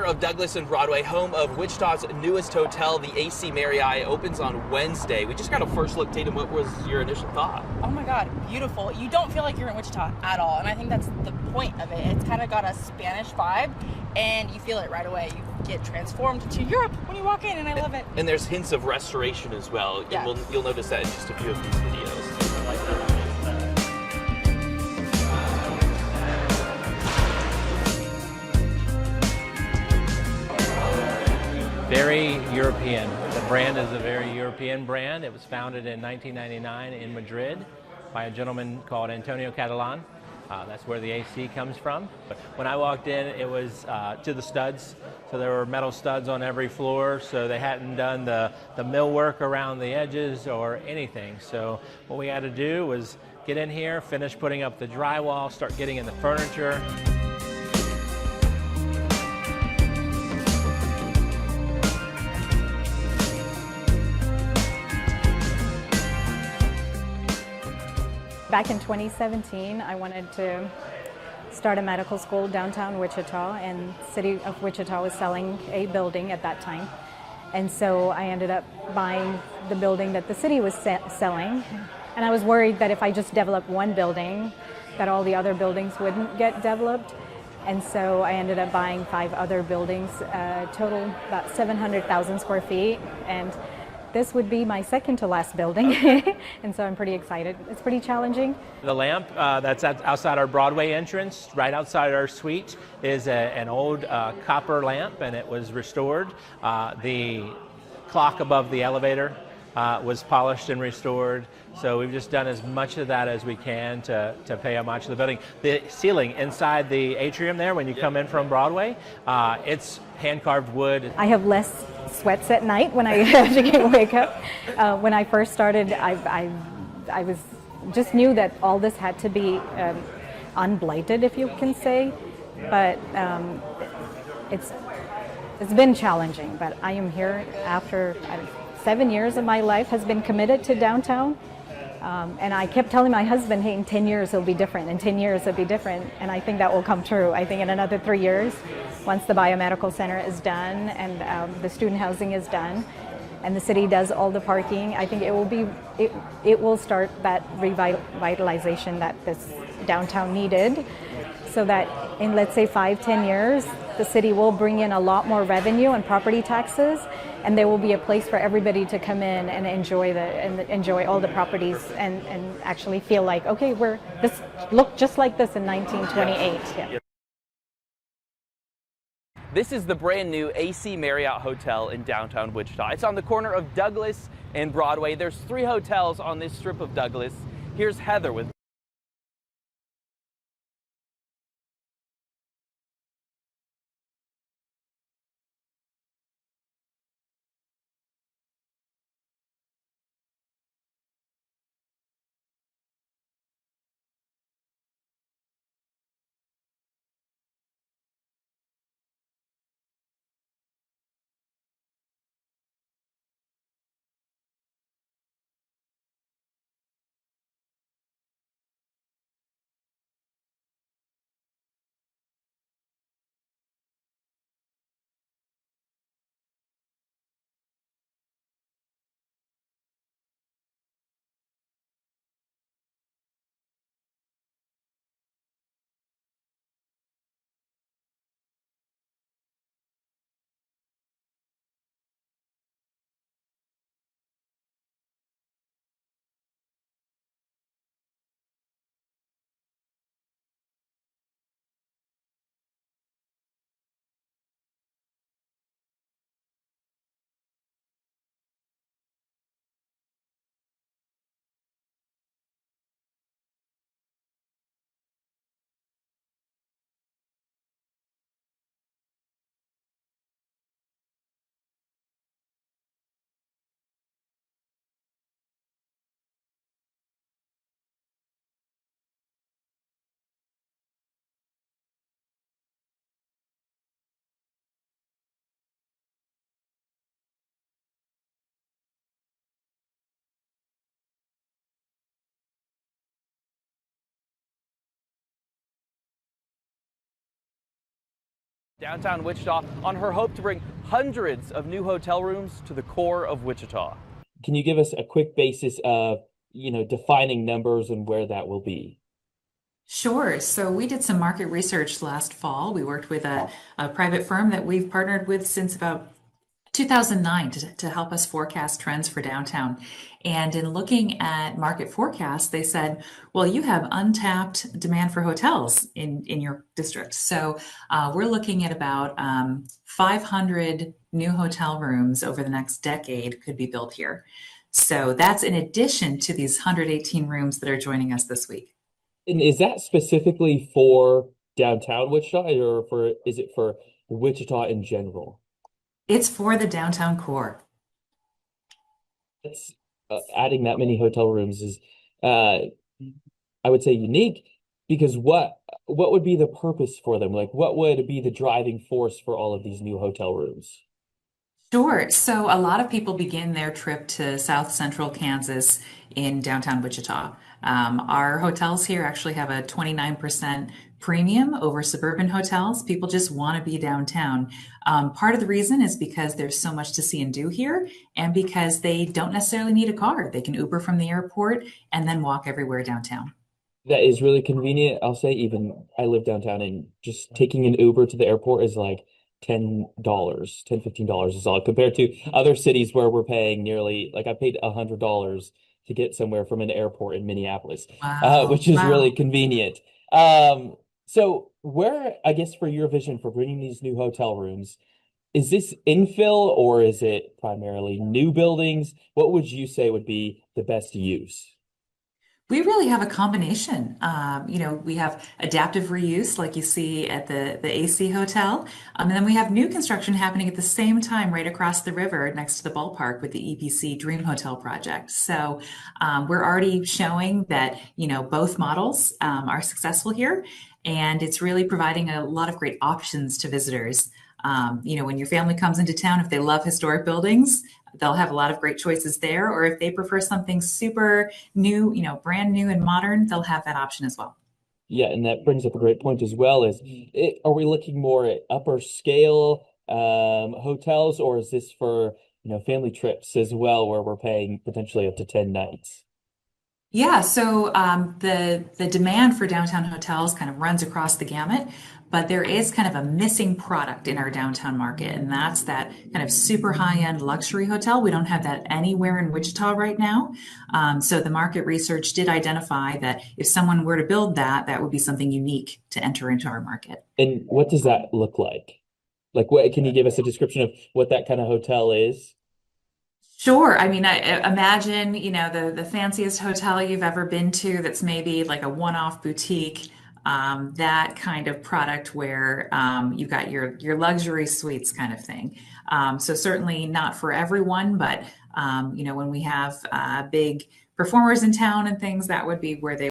of Douglas and Broadway, home of Wichita's newest hotel, the AC Marriott, opens on Wednesday. We just got a first look. Tatum, what was your initial thought? Oh my God, beautiful. You don't feel like you're in Wichita at all, and I think that's the point of it. It's kind of got a Spanish vibe, and you feel it right away. You get transformed to Europe when you walk in, and I love it. And there's hints of restoration as well. Yeah. You'll notice that in just a few of these videos. Very European. The brand is a very European brand. It was founded in 1999 in Madrid by a gentleman called Antonio Catalan. That's where the AC comes from. But when I walked in, it was to the studs. So there were metal studs on every floor, so they hadn't done the millwork around the edges or anything. So what we had to do was get in here, finish putting up the drywall, start getting in the furniture. Back in 2017, I wanted to start a medical school downtown Wichita, and the city of Wichita was selling a building at that time. And so I ended up buying the building that the city was selling. And I was worried that if I just developed one building, that all the other buildings wouldn't get developed. And so I ended up buying 5 other buildings, total about 700,000 square feet. And this would be my second to last building, and so I'm pretty excited. It's pretty challenging. The lamp that's outside our Broadway entrance, right outside our suite, is an old copper lamp, and it was restored. The clock above the elevator was polished and restored. So we've just done as much of that as we can to pay homage to the building. The ceiling inside the atrium there, when you come in from Broadway, it's hand-carved wood. I have less sweats at night when I have to wake up. When I first started, I was just knew that all this had to be unblighted, if you can say. But it's been challenging. But I am here after 7 years of my life has been committed to downtown. And I kept telling my husband, hey, in 10 years it'll be different, in 10 years it'll be different, and I think that will come true. I think in another 3 years, once the biomedical center is done and the student housing is done, and the city does all the parking, I think it will start that revitalization that this downtown needed, so that in, let's say, 5-10 years, the city will bring in a lot more revenue and property taxes, and there will be a place for everybody to come in and enjoy all the properties and actually feel like, okay, this looked just like this in 1928. Yeah. This is the brand new AC Marriott Hotel in downtown Wichita. It's on the corner of Douglas and Broadway. There's 3 hotels on this strip of Douglas. Here's Heather with Downtown Wichita on her hope to bring hundreds of new hotel rooms to the core of Wichita. Can you give us a quick basis of, defining numbers and where that will be? Sure. So we did some market research last fall. We worked with a private firm that we've partnered with since about 2009 to help us forecast trends for downtown. And in looking at market forecasts, they said, well, you have untapped demand for hotels in your district. So we're looking at about 500 new hotel rooms over the next decade could be built here. So that's in addition to these 118 rooms that are joining us this week. And is that specifically for downtown Wichita, or is it for Wichita in general? It's for the downtown core. It's adding that many hotel rooms is, I would say, unique, because what would be the purpose for them? Like, what would be the driving force for all of these new hotel rooms? Sure. So a lot of people begin their trip to South Central Kansas in downtown Wichita. Our hotels here actually have a 29% premium over suburban hotels. People just want to be downtown. Part of the reason is because there's so much to see and do here, and because they don't necessarily need a car. They can Uber from the airport and then walk everywhere downtown. That is really convenient. I'll say, even I live downtown, and just taking an Uber to the airport is like $15 is all, compared to other cities where we're paying nearly, like, I paid $100 to get somewhere from an airport in Minneapolis, which is really convenient. So where, I guess, for your vision for bringing these new hotel rooms, is this infill or is it primarily new buildings? What would you say would be the best use? We really have a combination. We have adaptive reuse, like you see at the AC Hotel. And then we have new construction happening at the same time right across the river next to the ballpark with the EPC Dream Hotel project. So we're already showing that, both models are successful here. And it's really providing a lot of great options to visitors. When your family comes into town, if they love historic buildings, they'll have a lot of great choices there. Or if they prefer something super new, brand new and modern, they'll have that option as well. Yeah, and that brings up a great point as well. Are we looking more at upper scale hotels, or is this for, family trips as well, where we're paying potentially up to 10 nights? Yeah, so the demand for downtown hotels kind of runs across the gamut, but there is kind of a missing product in our downtown market, and that's that kind of super high-end luxury hotel. We don't have that anywhere in Wichita right now. So the market research did identify that if someone were to build that, that would be something unique to enter into our market. And what does that look like? Like, what can you give us a description of what that kind of hotel is? Sure. I mean, I imagine, the fanciest hotel you've ever been to that's maybe like a one-off boutique, that kind of product where you've got your luxury suites kind of thing. So certainly not for everyone, but, when we have big performers in town and things, that would be where they